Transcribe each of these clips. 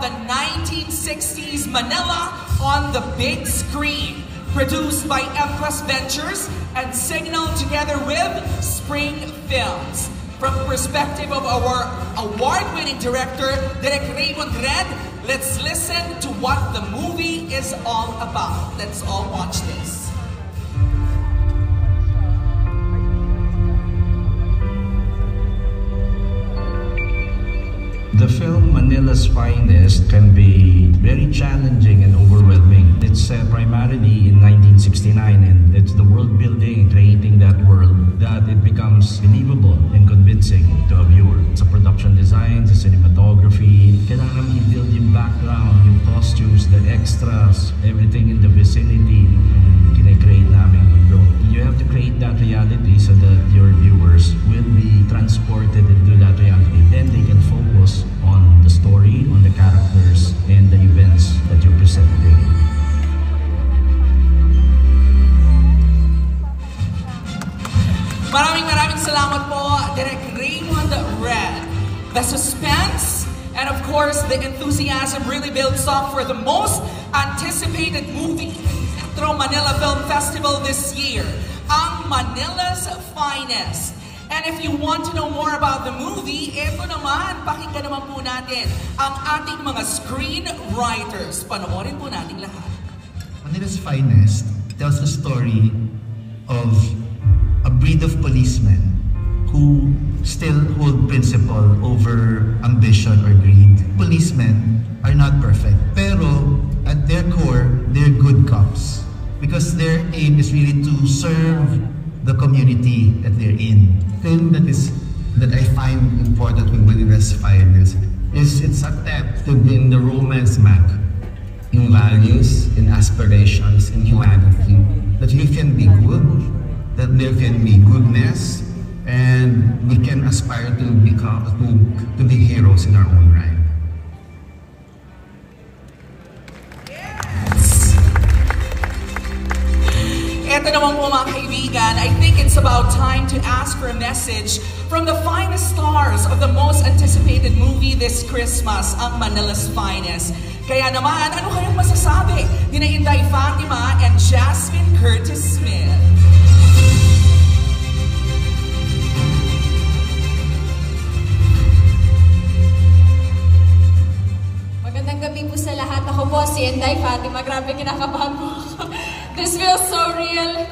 the 1960s Manila on the big screen. Produced by Empress Ventures and Signal together with Spring Films. From the perspective of our award-winning director, Direk Raymond Red, let's listen to what the movie is all about. Let's all watch this. The film Manila's Finest can be very challenging and overwhelming. It's primarily in 1969, and it's the world building, creating that world, that it becomes believable and convincing to a viewer. Sa production design, sa cinematography, kailangan i-build yung background, yung costumes, the extras, everything in the vicinity, kine-create namin mundo. You have to create that reality so that your viewers will be transported into that reality. Then they can focus on the story, on the characters, and the events that you're presenting. Maraming salamat po, Direk Raymond Red. The suspense and of course the enthusiasm really builds up for the most anticipated movie Centro Manila Film Festival this year, ang Manila's Finest. And if you want to know more about the movie, eto naman, pakinggan naman po natin ang ating mga screenwriters. Panoorin po natin lahat. Manila's Finest tells the story of a breed of policemen who still hold principle over ambition or greed. Policemen are not perfect, pero at their core, they're good cops because their aim is really to serve the community that they're in. The thing that I find important with Manila's Finest is its attempt to bring the romance back in values, in aspirations, in humanity, that we can be good, that there can be goodness, and we can aspire to become to be heroes in our own right. Ito naman po mga kaibigan, I think it's about time to ask for a message from the finest stars of the most anticipated movie this Christmas, ang Manila's Finest. Kaya naman, ano kayong masasabi ni Inday Fatima and Jasmine Curtis Smith? Magandang gabi po sa lahat. Ako po si Inday Fatima. Grabe, kinakabahan mo ako. This feels so real.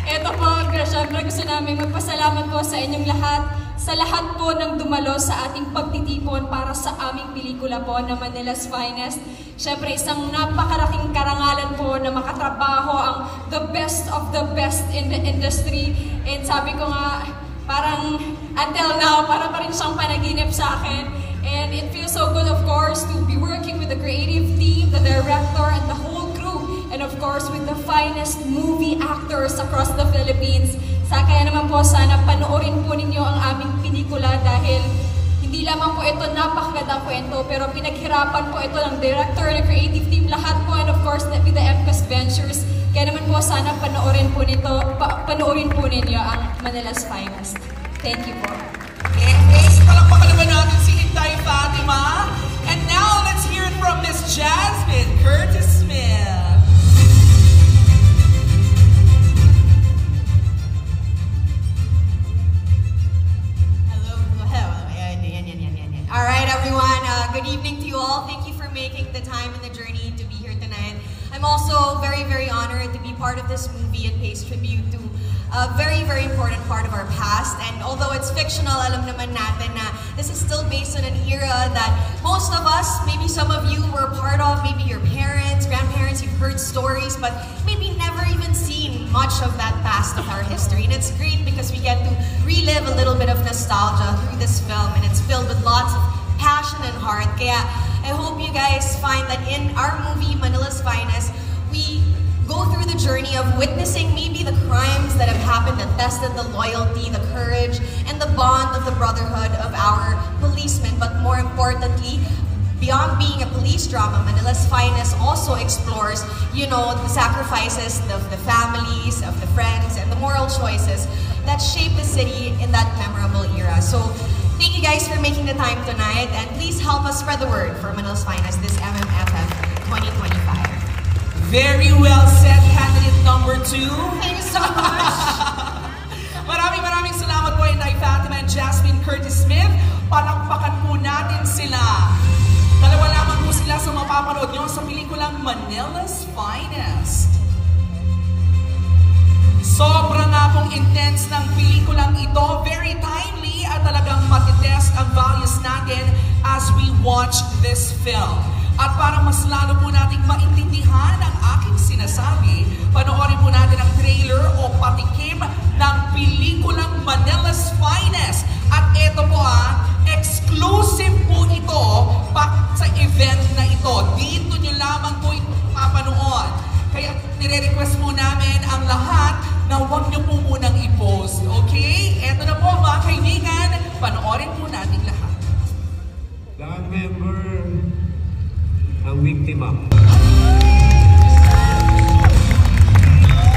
Ito po, syempre gusto namin magpasalamat po sa inyong lahat, sa lahat po ng dumalo sa ating pagtitipon para sa aming pelikula po na Manila's Finest. Syempre, isang napakalaking karangalan po na makatrabaho ang the best of the best in the industry. And sabi ko nga, parang until now, para pa rin siyang panaginip sa akin. And it feels so good, of course, to be working with the creative team, the director, and the whole crew. And of course, with the finest movie actors across the Philippines. Kaya naman po, sana panoorin po ninyo ang aming pelikula dahil hindi lamang po ito napakagandang kwento, pero pinaghirapan po ito ng director, ng creative team, lahat po, and of course, with the Empress Ventures. Kaya naman po, sana panoorin po ninyo ang Manila's Finest. Thank you po. Yes, palakpakan naman natin si Inday Fatima. And now, let's hear it from Miss Jasmine Curtis Smith. Alright everyone, good evening to you all. Thank you for making the time and the journey to be here tonight. I'm also very, very honored to be part of this movie and pays tribute to a very, very important part of our past. And although it's fictional, alam naman natin na this is still based on an era that most of us, maybe some of you were part of, maybe your parents, grandparents, you've heard stories, but maybe never even seen much of that past of our history. And it's great because we get to relive a little bit of nostalgia through this film, and it's filled with lots of passion and heart. Kaya I hope you guys find that in our movie, Manila's Finest, we go through the journey of witnessing maybe the crimes that have happened that tested the loyalty, the courage, and the bond of the brotherhood of our policemen. But more importantly, beyond being a police drama, Manila's Finest also explores, you know, the sacrifices of the families, of the friends, and the moral choices that shape the city in that memorable era. So Thank you guys for making the time tonight, and please help us spread the word for Manila's Finest this MMFF 2025. Very well said, candidate number 2. Thank you so much. Maraming salamat po, Inday Fatima and Jasmine Curtis Smith. Palakpakan po natin sila. Dalawa lamang po sila sa mapapanood nyo sa pelikulang Manila's Finest. Sobrang nga pong intense ng pelikulang ito. Very timely at talagang matitest ang values natin as we watch this film. At para mas lalo po nating maintindihan ang aking sinasabi, panoorin po natin ang trailer o patikim ng pelikulang Manila's Finest. At ito po exclusive po ito sa event na ito. Dito nyo lamang po ito papanood. Kaya nire-request po namin ang lahat na huwag nyo po munang i-post. Okay? Ito na po mga kaibigan, panoorin po natin lahat. Gang member ang biktima.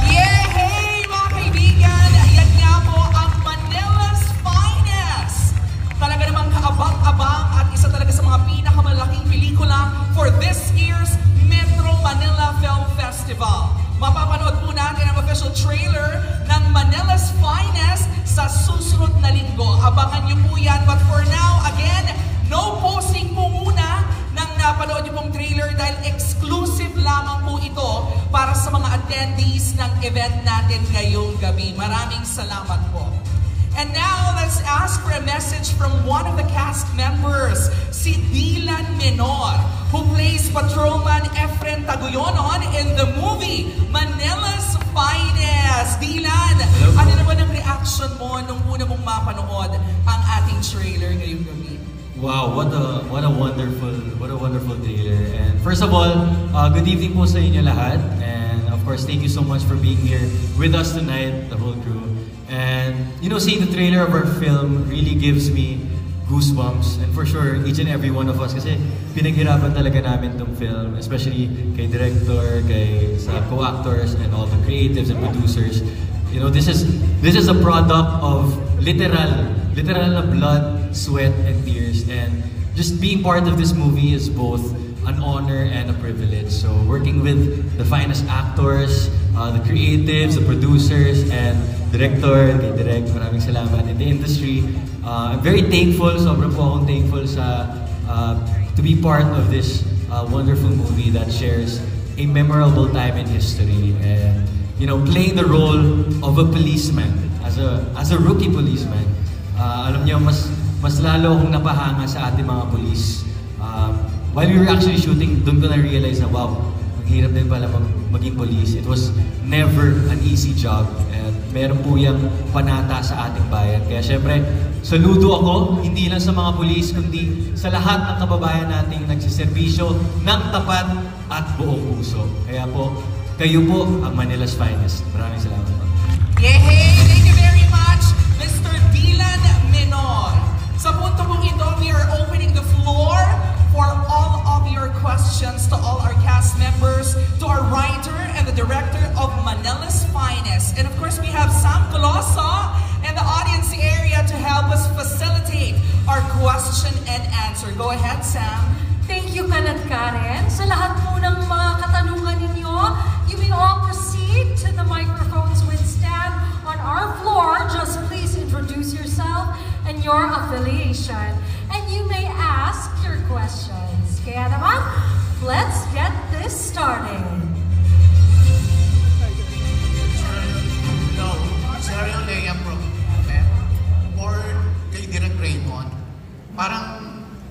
Yehey mga kaibigan! Yan nga po ang Manila's Finest! Talaga namang kaabang-abang at isa talaga sa mga pinakamalaking pelikula for this year's Metro Manila Film Festival. Mapapanood po natin ang official trailer ng Manila's Finest sa susunod na linggo. Abangan niyo po yan. But for now, again, no posting po muna nang napanood niyo pong trailer dahil exclusive lamang po ito para sa mga attendees ng event natin ngayong gabi. Maraming salamat po. And now, let's ask for a message from one of the cast members, si Dylan Menor, who plays Patrolman Efren Taguyonon in the movie Manila's Finest. Dylan, ano naman ang reaction mo nung una mong mapanood ang ating trailer ngayong gabi? Wow, what a wonderful trailer. And first of all, good evening po sa inyo lahat. And of course, thank you so much for being here with us tonight, the whole crew. And you know, seeing the trailer of our film really gives me goosebumps. And for sure, each and every one of us, kasi pinaghirapan talaga namin tong film, especially kay director, sa co-actors, and all the creatives and producers. You know, this is a product of literal na blood, sweat, and tears. And just being part of this movie is both an honor and a privilege. So working with the finest actors, the creatives, the producers, and director, kay Direk, maraming salamat, in the industry. I'm very thankful, sobrang po akong thankful to be part of this wonderful movie that shares a memorable time in history. And you know, playing the role of a policeman, as a rookie policeman, alam niyo, mas lalo akong napahanga sa ating mga police. While we were actually shooting, doon ko na-realize na, wow, ang hirap din pala maging police. It was never an easy job. And meron po yung panata sa ating bayan. Kaya syempre, saludo ako, hindi lang sa mga police, kundi sa lahat ng kababayan nating nagsiservisyo ng tapat at buong puso. Kaya po, kayo po ang Manila's Finest. Maraming salamat po. Yehey! Thank you very much, Mr. Dylan Menor. Sa punto pong ito, we are opening the floor for all of your questions to all our cast members, to our writer and the director of Manila's Finest. And of course, we have Sam Coloso in the audience area to help us facilitate our question and answer. Go ahead, Sam. Thank you, Kanat Karen. Sa lahat po ng mga katanungan ninyo, you may all proceed to the microphones which stand on our floor. Just please introduce yourself and your affiliation. And you may ask your questions. Kaya naman, let's get this started. Hello, Sergio Lea from or kay Direk Raymond. Parang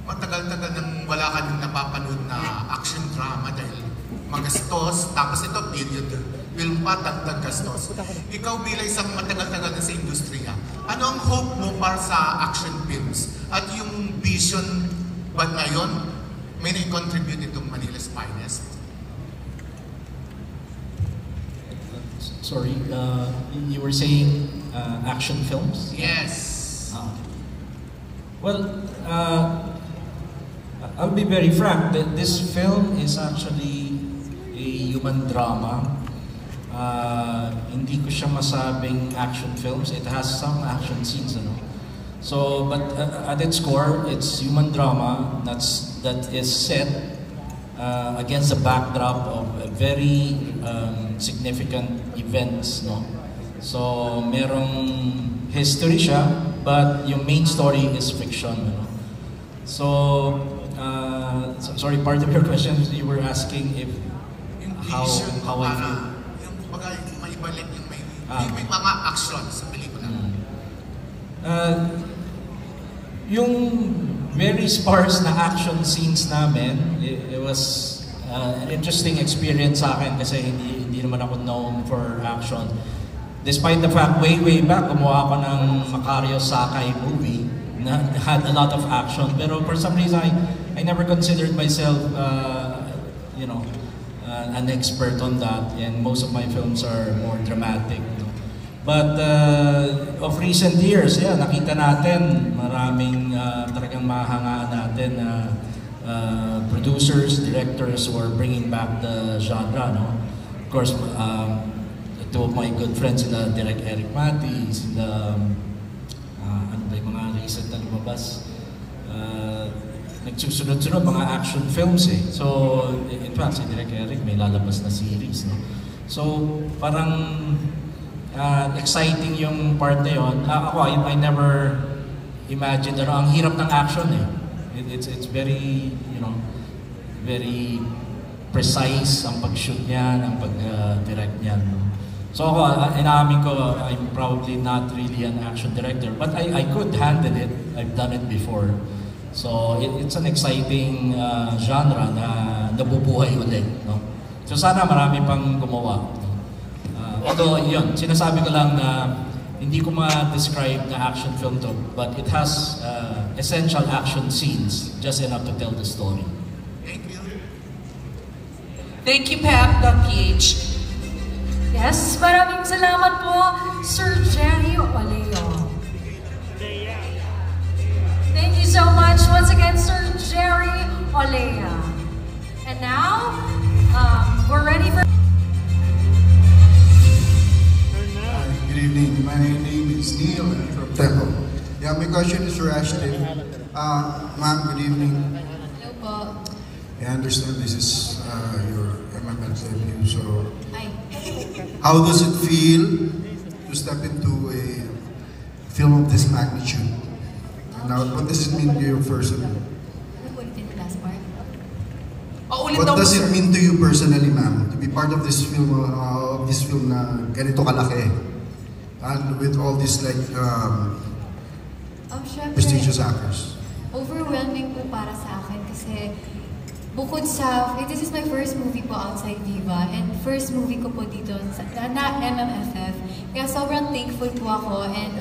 matagal-tagal nang wala ka nang napapanood na action drama dahil magastos, tapos ito period film pa, dagdag gastos. Ikaw bilang isang matagal-tagal na sa industriya, ano ang hope mo para sa action films? At yung vision ba ngayon, may na-contribute itong Manila's Finest? Sorry, you were saying action films? Yes. Well, I'll be very frank that this film is actually a human drama. Hindi ko siya masabing action films. It has some action scenes, ano? So, but at its core, it's human drama that is set against the backdrop of very significant events, no? So, merong history siya, but yung main story is fiction, no? So, sorry, part of your question, you were asking if how I feel. Yung kumbaga, maibalik yung may mga action sa pelikula. Yung very sparse na action scenes namin, it was an interesting experience sa akin kasi hindi naman ako known for action. Despite the fact, way back, gumawa ako ng Macario Sakay movie na had a lot of action. Pero for some reason, I never considered myself, an expert on that. And most of my films are more dramatic. But of recent years, nakita natin maraming talagang mahangaan natin na producers, directors who are bringing back the genre, no? Of course, two of my good friends, sila Direk Eric Mati, sila yung mga recent na lumabas, nagsusunod-sunod mga action films eh. So, in fact, si Direk Eric may lalabas na series, no? So, parang exciting yung part na yun. Ako, I never imagined, ang hirap ng action eh. It's very, very precise ang pag-shoot niyan, ang pag-direct niyan. So ako, inaamin ko, I'm probably not really an action director, but I could handle it. I've done it before. So it's an exciting genre na nabubuhay ulit, no? So sana marami pang gumawa. Although yun, sinasabi ko lang na hindi ko ma-describe na action film to, but it has essential action scenes, just enough to tell the story. Thank you. Thank you, Pep.ph. Yes, maraming salamat po, Sir Jerry Oleo. Thank you so much once again, Sir Jerry Olea. And now, we're ready for... Good evening. My name is Neil from Tempo. Yeah, my question is for Ashley. Ma'am, good evening. Hello po. I understand this is your MML debut, so Hi. how does it feel to step into a film of this magnitude? And now, what does it mean to you personally? Ulitin the last part. What does it mean to you personally, ma'am, to be part of this film na ganito kalaki? And with all these prestigious actors. Overwhelming po para sa akin kasi bukod sa, this is my first movie po outside Viva and first movie ko po dito na MMFF. Kaya sobrang thankful po ako and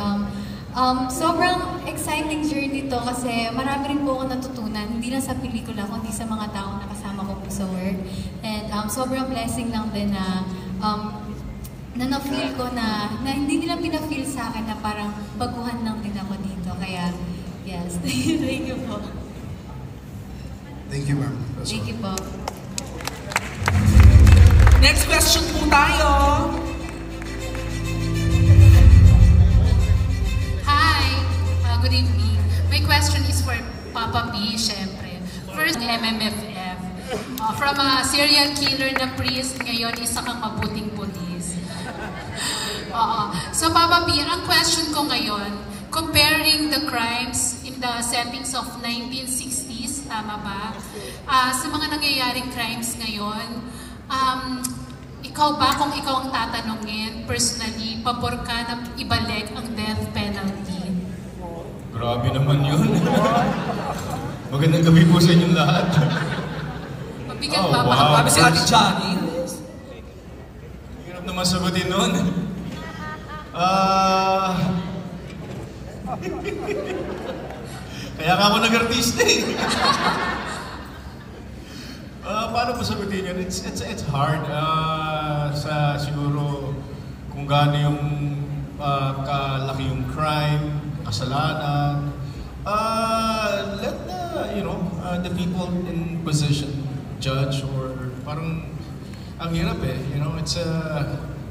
sobrang exciting journey to kasi marami rin po ako natutunan, hindi lang sa pelikula kundi sa mga taong nakasama ko po sa work. And sobrang blessing lang din na na-feel ko na hindi nila pina-feel sa akin na parang baguhan lang din ako dito. Kaya, yes, thank you po. Thank you, ma'am. Thank you po. Next question po tayo. Hi, good evening. My question is for Papa P, syempre. First, MMFF. From a serial killer na priest, ngayon isa kang mabuting pulis. So Papa P, ang question ko ngayon, comparing the crimes in the settings of 1960s, tama ba? Sa mga nangyayaring crimes ngayon, ikaw ba, kung ikaw ang tatanungin, personally, pabor ka na ibalik ang death penalty? Grabe naman yun. Magandang gabi po sa inyong lahat. Mabigat ba? Wow. Grabe si Ate Johnny. Hirap naman sagutin nun. Kaya nga ako nag-artista eh. Paano po sagutin yun? It's hard. Siguro kung gaano yung kalaki yung crime, kasalanan. Let the people in position judge or parang ang hirap eh.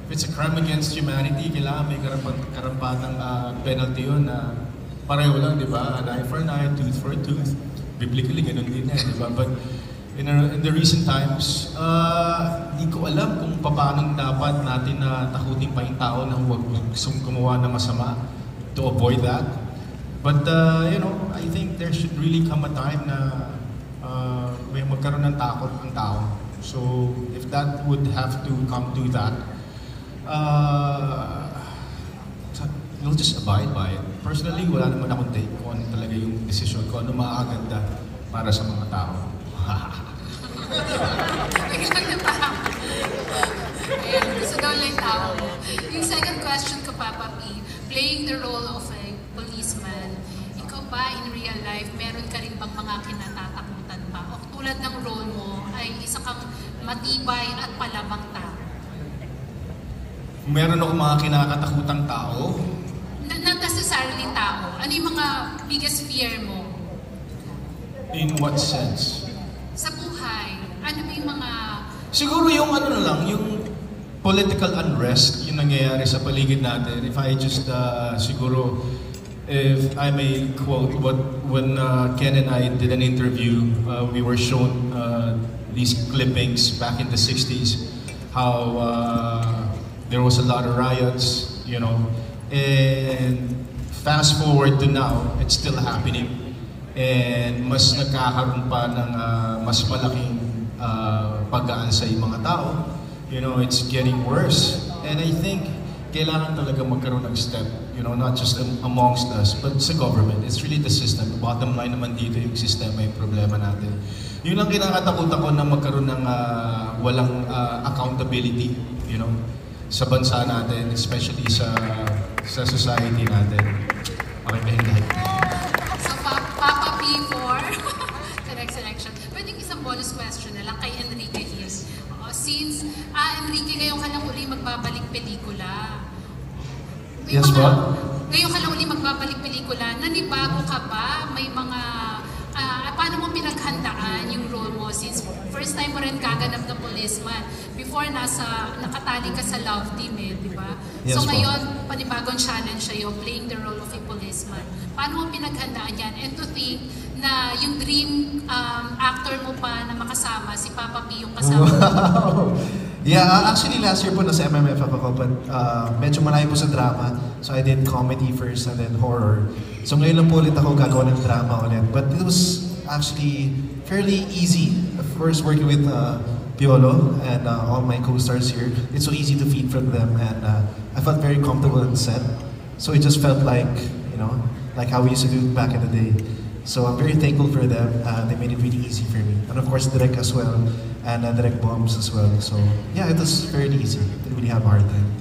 If it's a crime against humanity, kailangan may karampatang penalty yun na pareho lang, di ba? An eye for an eye, tooth for a tooth. Biblically, ganun din yan, di ba? But in the recent times, di ko alam kung paano dapat natin na takutin pa yung tao na huwag gumawa na masama to avoid that. But, you know, I think there should really come a time na may magkaroon ng takot ang tao. So, if that would have to come to that, we'll just abide by it. Personally, wala naman akong take kung ano talaga yung decision ko, ano makakaganda para sa mga tao. Ayan, gusto daw lang tao mo. Yung second question ko, Papa P, playing the role of a policeman, ikaw ba in real life, meron ka rin bang mga kinatatakutan pa? O tulad ng role mo, ay isa kang matibay at palabang tao? Meron ako mga kinakatakutang tao. Not necessarily tao. Ano yung mga biggest fear mo? In what sense? Sa buhay. Ano ba yung mga... Siguro yung ano na lang, yung political unrest, yung nangyayari sa paligid natin. If I just, siguro, if I may quote, when Ken and I did an interview, we were shown these clippings back in the 60s, how there was a lot of riots, you know, and fast forward to now, it's still happening. And mas nagkakaroon pa ng mas malaking paggaan sa mga tao. You know, it's getting worse. And I think kailangan talaga magkaroon ng step, you know, not just amongst us, but sa government. It's really the system. The bottom line naman dito yung sistema, yung problema natin. Yun ang kinakatakutan ko na magkaroon ng walang accountability, you know, sa bansa natin, especially sa society natin. Okay, mahinday. So, Papa P for the next election. Pwedeng isang bonus question na lang kay Enrique Hies. Since, Enrique, ngayon ka lang uli magbabalik pelikula. Yes, ba? Ngayon ka lang uli magbabalik pelikula. Nanibago ka ba? May mga, paano mo pinaghandaan yung role mo? Since first time mo rin kaganap na policeman. Before, nakatali ka sa Love Team di ba? Yes, so ngayon, panibagong challenge sa'yo, playing the role of a policeman. Paano mo pinaghandaan yan? And to think na yung dream actor mo pa na makasama, si Papa P yung kasama. Wow! Yeah, actually last year po nasa MMF ako, but medyo malayo po sa drama. So I did comedy first and then horror. So ngayon lang po ulit ako gagawa ng drama ulit. But it was actually fairly easy. Of course, working with Piolo and all my co-stars here. It's so easy to feed from them, and I felt very comfortable on set. So it just felt like, you know, like how we used to do back in the day. So I'm very thankful for them. They made it really easy for me. And of course, Direk as well, and Direk Bombs as well. So yeah, it was fairly easy. Didn't really have a hard time.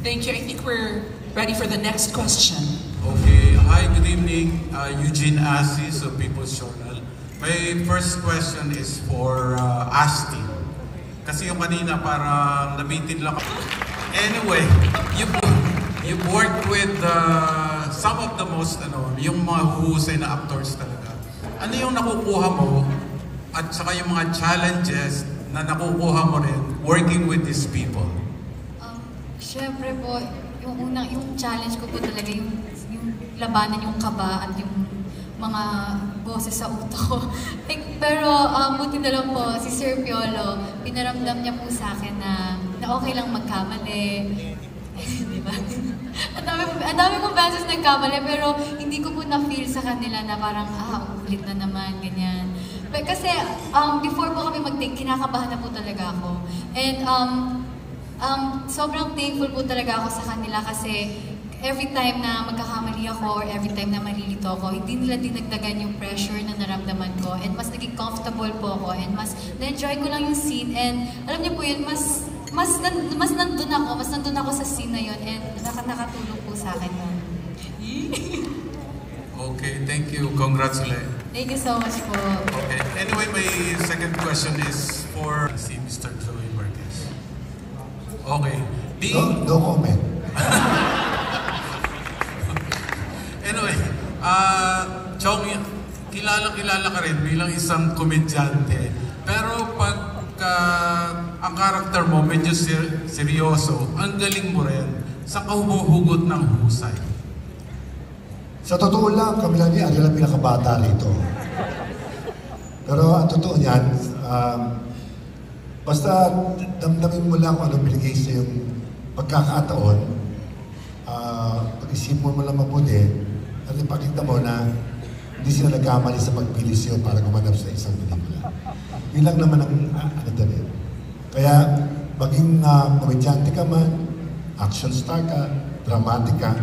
Thank you. I think we're ready for the next question. Okay. Hi, good evening. Eugene Assis of People's Journal. My first question is for Asti. Kasi yung kanina parang nabitin lang. Anyway, you've worked with some of the most, yung mga huhusay na actors talaga. Ano yung nakukuha mo at saka yung mga challenges na nakukuha mo rin working with these people? Siyempre po, yung challenge ko po talaga yung labanan yung kaba at yung mga boses sa utak ko. Pero buti na lang po, si Sir Piolo, pinaramdam niya po sa akin na okay lang magkamali. Diba? Ang dami kong beses nagkamali, pero hindi ko po na-feel sa kanila na parang, ulit na naman, ganyan. But kasi, before po kami mag-take, kinakabahan na po talaga ako. And sobrang thankful po talaga ako sa kanila kasi every time na magkakamali ako or every time na malilito ako, hindi nila dinagdagan yung pressure na naramdaman ko, and mas naging comfortable po ako, and mas na-enjoy ko lang yung scene, and alam niyo po yun, mas nandun ako sa scene na yun, and nakatulong po sa akin yun. Okay, thank you. Congratulations. Thank you so much po. Okay. Anyway, my second question is for si Mr. Joey Marquez. Okay. No comment. Anyway, Chong, kilala ka rin bilang isang komedyante. Pero pagka ang karakter mo medyo seryoso. Ang galing mo rin. Saan ka humuhugot ng husay? Sa totoo lang, kami lang ni Ariel ang pinakabata rito. Pero ang totoo niyan, basta damdamin mo lang kung ano binigay sa yung pagkakataon, pag-isip mo lang mabuti, at ipakita mo na hindi sila nagkamali sa pagpili sa'yo para gumanap sa isang pelikula. Yun lang naman ang ano doon eh. Kaya maging komedyante ka man, action star ka, dramatic ka,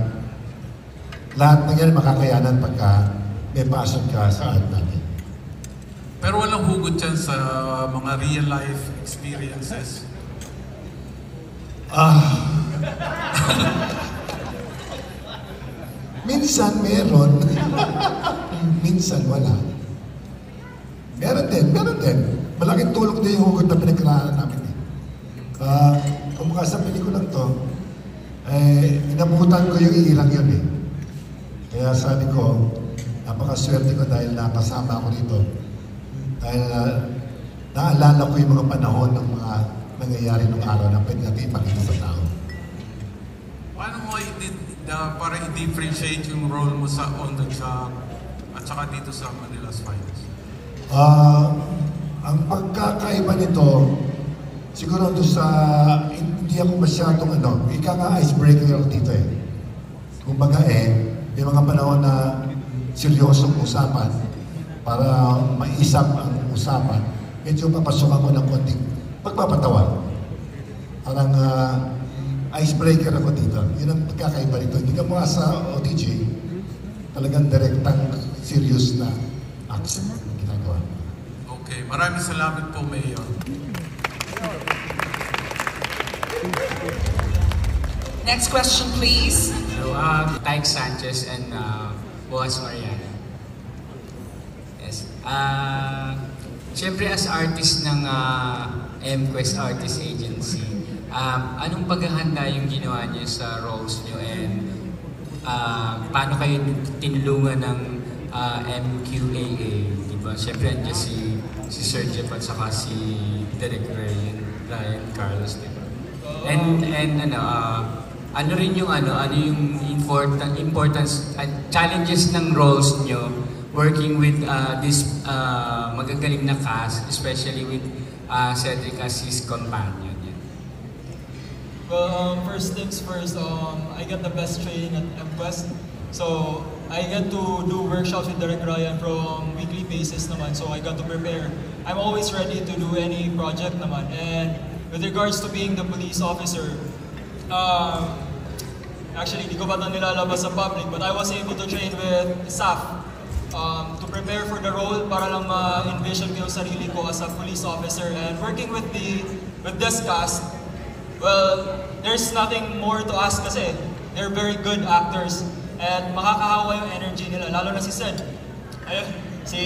lahat ng yan makakayanan pagka may passion ka sa art namin. Pero walang hugot yan sa mga real life experiences? Minsan meron, minsan wala. Meron din. Malaking tulong din yung hugot na pinagkaraanan namin. Kumukha sa pelikulang to, inabutan ko yung ilang yun eh. Kaya sabi ko, napakaswerte ko dahil nakasama ako dito. Dahil naalala ko yung mga panahon ng mga nangyayari nung araw na pwede natin ipakita sa tao. Paano mo para i-differentiate yung role mo sa On the Job at saka dito sa Manila's Finest? Ang pagkakaiba nito, siguro doon sa, hindi ako masyadong ika nga icebreaker ako dito eh. Kumbaga may mga panahon na seryosong usapan para maisap ang usapan, medyo papasukan ko ng konting pagpapatawa. Parang icebreaker ako dito. Yun ang pagkakaiba nito. Hindi ka mukha sa OTG, talagang direktang serious na action ang ginagawa. Okay, maraming salamat po, Mayor. Next question, please. Hello, Tyke Sanchez and Boaz Mariana. Yes. Siyempre, as artist ng MQuest Artist Agency, anong paghahanda yung ginawa niyo sa roles niyo and paano kayo tinulungan ng MQAA? Diba? Siyempre, andyan si Sir Jeff at saka si Derek Ryan Carlos, diba? And ano rin yung importance at challenges ng roles nyo working with this magagaling na cast, especially with Cedric as his companion. Yeah. Well, first things first, I get the best training at MQuest. So I get to do workshops with Derek Ryan from weekly basis naman, so I got to prepare. I'm always ready to do any project naman. And with regards to being the police officer, actually, di ko pa ito nilalabas sa public, but I was able to train with SAF to prepare for the role para lang ma-envision ko yung sarili ko as a police officer. And working with this cast, well, there's nothing more to ask kasi they're very good actors and makakahawa yung energy nila, lalo na si Ced. Ayun, si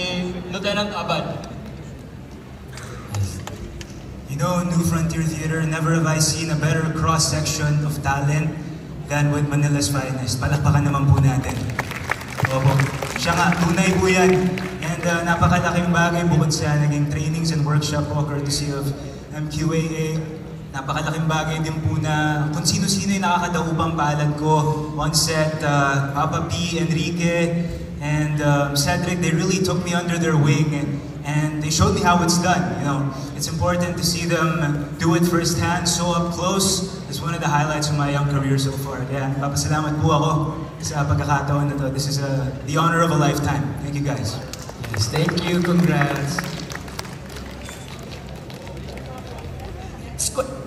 Lieutenant Abad. You know, New Frontier Theater, never have I seen a better cross-section of talent than with Manila's Finest. Palakpakan naman po natin. Opo. Siya nga, tunay po yan. And napakalaking bagay bukod sa naging trainings and workshop po courtesy of MQAA. Napakalaking bagay din po na kung sino-sino yung nakakadaupang palad ko. On set, Papa P, Enrique, and Cedric, they really took me under their wing. And they showed me how it's done. You know, it's important to see them do it firsthand, so up close. It's one of the highlights of my young career so far. Yeah, papasalamat po ako sa pagkakataon na to. This is the honor of a lifetime. Thank you guys. Yes, thank you. Congrats.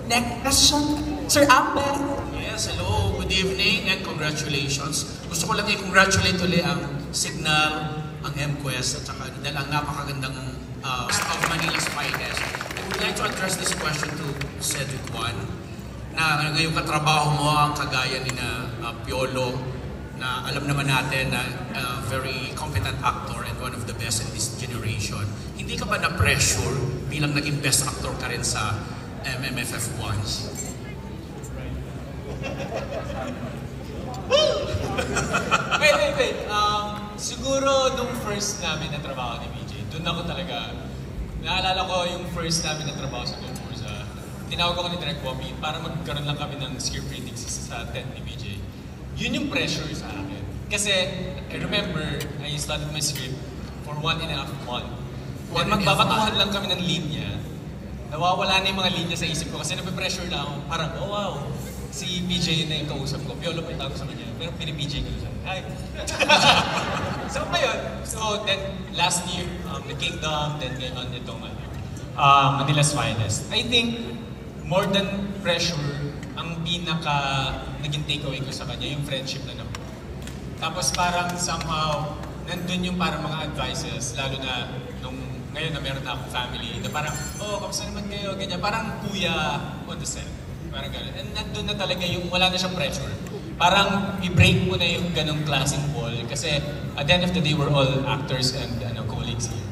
Next question, Sir Amber. Yes, hello. Good evening and congratulations. Gusto ko lang i-congratulate ulit ang Signal, ang MQuest, at saka dahil ang napakagandang of Manila's Finest. I would like to address this question to Cedric Juan, na ngayong katrabaho mo ang kagaya ni Piolo, na alam naman natin na very competent actor and one of the best in this generation. Hindi ka ba na-pressure bilang naging best actor ka rin sa MMFF1? Wait. Siguro nung first namin na trabaho ni BJ, doon ako talaga, naalala ko yung first namin na trabaho sa Gomorza. tinawag ako ni Direk Bobby para magkaroon lang kami ng script reading sa tent ni BJ. Yun yung pressure sa akin. Kasi, I remember, I studied my script for 1.5 months. Then magbabatuhan lang kami ng linya. Nawawala na yung mga linya sa isip ko kasi napipressure na ako. Parang, oh wow, si BJ na yung kausap ko. Piolo pa yung tawag sa kanya. Pero pini-BJ ko siya. Hi! So, ayun. So, then, last year, The Kingdom, then ngayon itong Manila's Finest. I think, more than pressure, ang naging takeaway ko sa kanya, yung friendship na nabuo. Tapos parang somehow, nandun yung parang mga advices, lalo na nung ngayon na meron na akong family, na parang, oh, kamusta naman kayo, ganyan. Parang kuya on the set. Parang gano'n. And nandun na talaga yung wala na siyang pressure. Parang i-break mo na yung ganong klaseng wall. Kasi at the end of the day, we're all actors and colleagues here.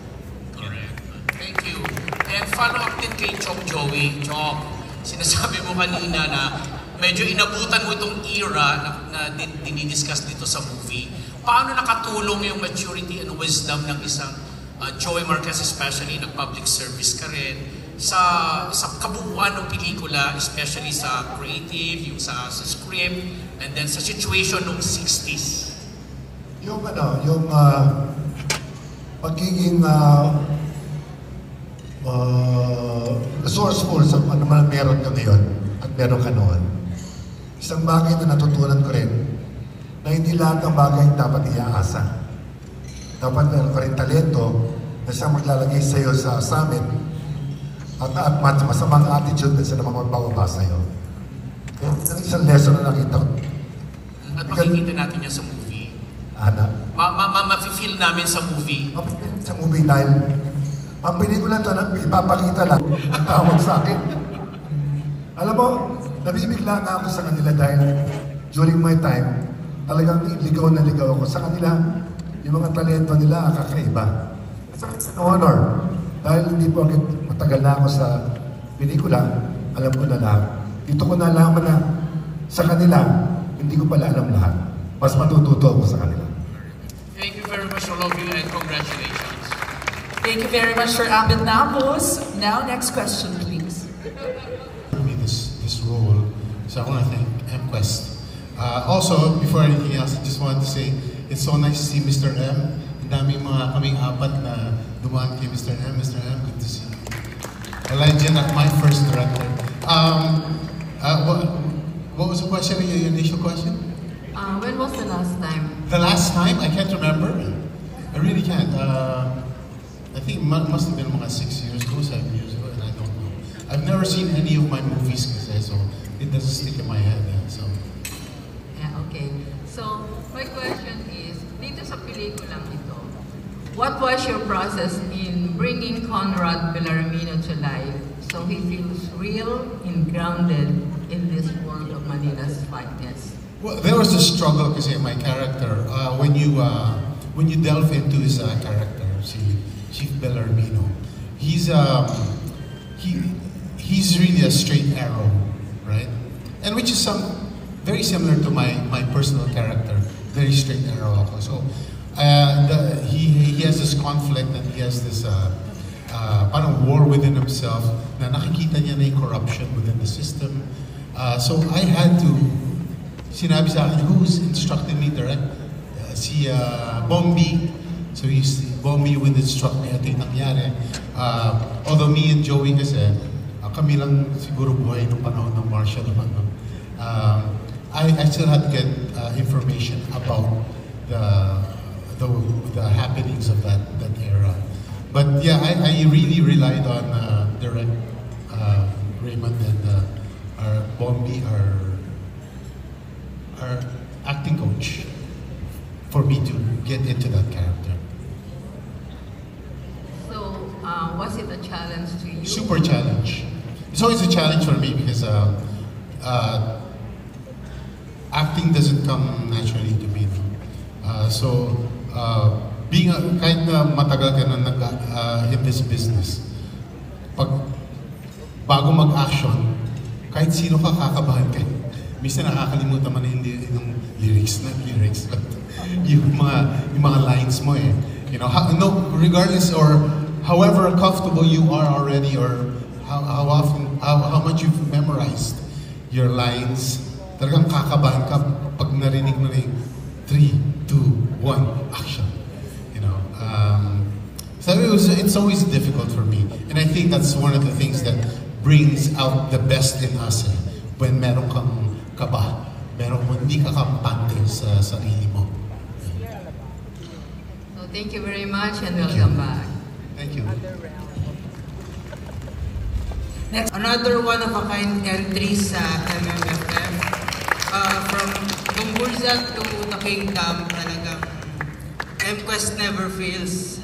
Correct. Thank you. And follow up din kay Chok Joey. Chok, sinasabi mo kanina na medyo inabutan mo itong era na dinidiscuss dito sa movie. Paano nakatulong yung maturity and wisdom ng isang Joey Marquez, especially nag-public service ka rin, sa kabuuan ng pelikula, especially sa creative, yung sa script, and then sa situation ng 60s? Yung pagiging resourceful sa ano man meron ka ngayon at meron ka noon. Isang bagay na natutunan ko rin na hindi lahat ng bagay dapat iaasa. Dapat meron ka rin talento na siyang maglalagay sa iyo sa assignment at masamang attitude na sila magpapababa sa iyo. Isang lesson na nakita ko. At makikita natin yan sa movie. Ana? Ma-feel namin sa movie. Sa movie dahil ang pelikula ito na ipapakita lang ang tawag sa akin. Alam mo, nabibigla nga ako sa kanila dahil during my time, talagang ligaw na ligaw ako sa kanila. Yung mga talento nila, kakaiba. It's an honor. Dahil hindi po agad matagal na ako sa pelikula, alam ko na lahat. Dito ko nalaman na sa kanila, hindi ko pala alam lahat. Mas matututo ako sa kanila. Thank you very much, all of you, and congratulations. Thank you very much for Abed Nabos. Now, next question, please. For me, this role, so I want to thank MQuest. Also, before anything else, I just wanted to say it's so nice to see Mr. M. Ang daming mga kaming apat na dumaan kay Mr. M. Mr. M, good to see you. A legend at my first director. What was the question? Your initial question? When was the last time? The last time? I can't remember. I really can't. I think it must have been mga 6 years ago, 7 years ago, and I don't know. I've never seen any of my movies kasi, so it doesn't stick in my head. So. Yeah, okay. So, my question is, dito sa pelikulang ito, what was your process in bringing Conrad Bellarmino to life so he feels real and grounded in this world of Manila's Finest? Well, there was a struggle kasi my character, when you delve into his character, si Chief Bellarmino, he's really a straight arrow, right? And which is very similar to my personal character, very straight arrow ako. So he has this conflict and he has this parang war within himself na nakikita niya na yung corruption within the system. So I had to, sinabi sa akin, who's instructing me direct? Si Bombi. So Bombi would instruct me at yung nangyari. Although me and Joey kasi, kami lang siguro buhay ng panahon ng martial law. I still had to get information about the happenings of that era. But yeah, I really relied on direct Raymond and our Bombi, our acting coach, for me to get into that character. So, was it a challenge to you? Super challenge. It's always a challenge for me because acting doesn't come naturally to me. So, kahit na matagal ka na in this business, bago mag-action, kahit sino ka kakabahan ka. Minsan nakakalimutan man hindi yung lyrics, but yung mga lines mo eh. You know, regardless or however comfortable you are already or how often how much you've memorized your lines. Talagang kakabahan ka pag narinig mo na yung 3, 2, 1, action. You know, so it's always difficult for me. And I think that's one of the things that brings out the best in us when meron kang kaba, meron mo hindi ka kampante sa sarili mo. So thank you very much and welcome back. Thank you. Next, another one-of-a-kind entry sa MMFF. From Gumburza to the Kingdom, talagang MQuest never fails.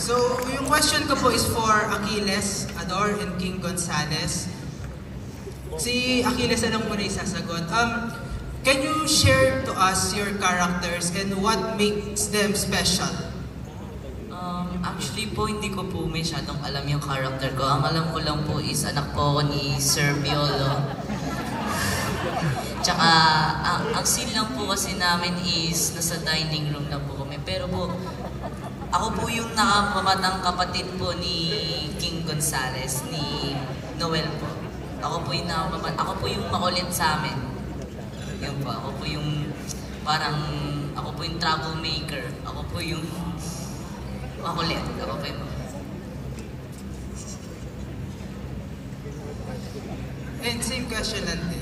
So, yung question ko po is for Achilles, Ador, and King Gonzales. Si Achilles, anong muna isasagot? Can you share to us your characters and what makes them special? Actually po, hindi ko po masyadong alam yung character ko. Ang alam ko lang po is anak po ako ni Sir Piolo. Tsaka, ang scene lang po kasi namin is nasa dining room lang po kami. Pero po, ako po yung nakamamatang kapatid po ni King Gonzales, ni Noel po. Ako po yung makulit sa amin. Yun po, ako po yung troublemaker. Ako po yung makulit. Ako po yung And same question lang din.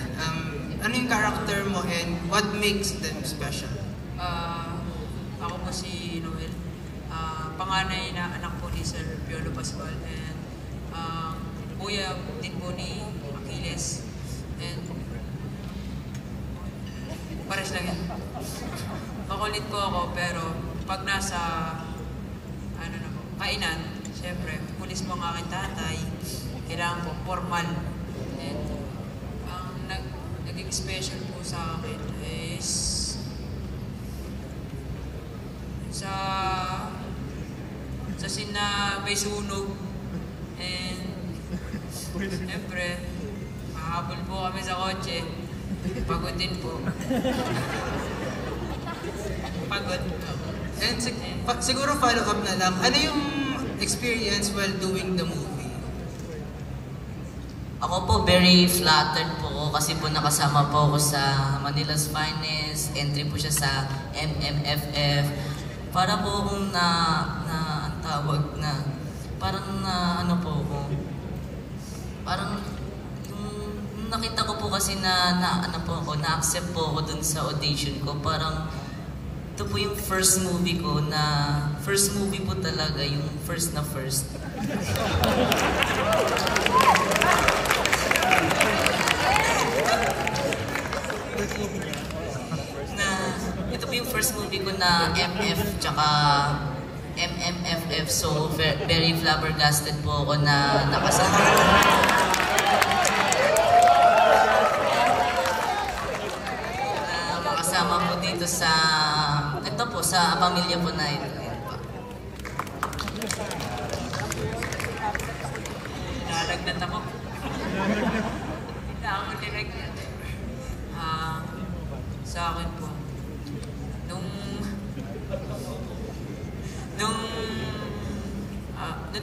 Ano yung character mo and what makes them special? Ako po si Noel. Panganay na anak po ni Sir Piolo Pascual and kuya din po ni Achilles. And pares lang yan. Makulit po ako pero pag nasa kainan, syempre, pulis po ang aking tatay, kailangan po formal. And ang naging special po sa akin is sa scene na may sunog and syempre, mahabol po kami sa kotse, pagod din po. Pagod. And siguro follow up na lang, ano yung experience while doing the movie? Ako po, very flattered po ako kasi po nakasama po ako sa Manila's Finest, entry po siya sa MMFF. Para po akong parang yung nakita ko po kasi na-accept po ako dun sa audition ko. Parang ito po yung first movie ko first movie po talaga, yung first na first. Ito po yung first movie ko na MF tsaka MMFF, so very flabbergasted po ako na nakasama. Makasama po dito sa pamilya po na ito. Nalagnat ako. Hindi ako nilagyan. Sa akin po, nung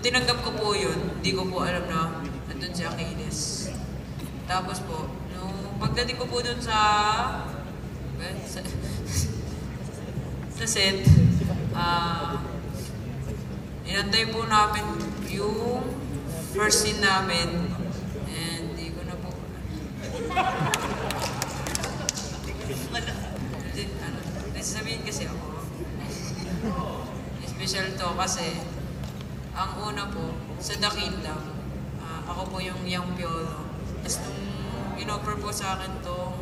tinanggap ko po yun, hindi ko po alam na nandun si Achilles. Tapos po, nung pagdating ko po dun sa set, inantay po namin yung first scene namin and hindi ko na po sabihin kasi ako special to kasi ang una po sa The Kingdom, ako po yung young Piolo. Tapos nung in-offer po sa akin tong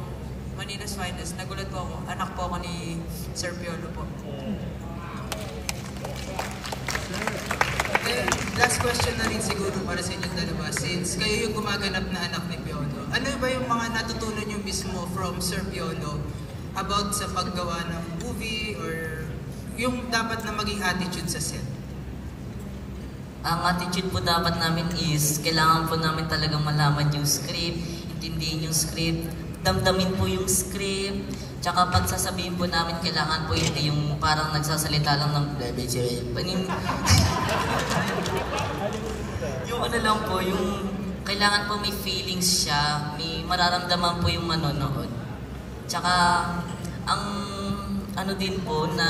Manila's Finest, nagulat po ako. Anak po ako ni Sir Piolo po. Last question na rin siguro para sa inyong dalawa. Since kayo yung gumaganap na anak ni Piolo, ano ba yung mga natutunan nyo mismo from Sir Piolo about sa paggawa ng movie or yung dapat na maging attitude sa set? Ang attitude po dapat namin is kailangan po namin talagang malaman yung script, intindihin yung script, damdamin po yung script, tsaka pag sasabihin po namin kailangan po hindi yung parang nagsasalita lang ng ano lang po, yung kailangan po may feelings siya, may mararamdaman po yung manonood. Tsaka, ang ano din po, na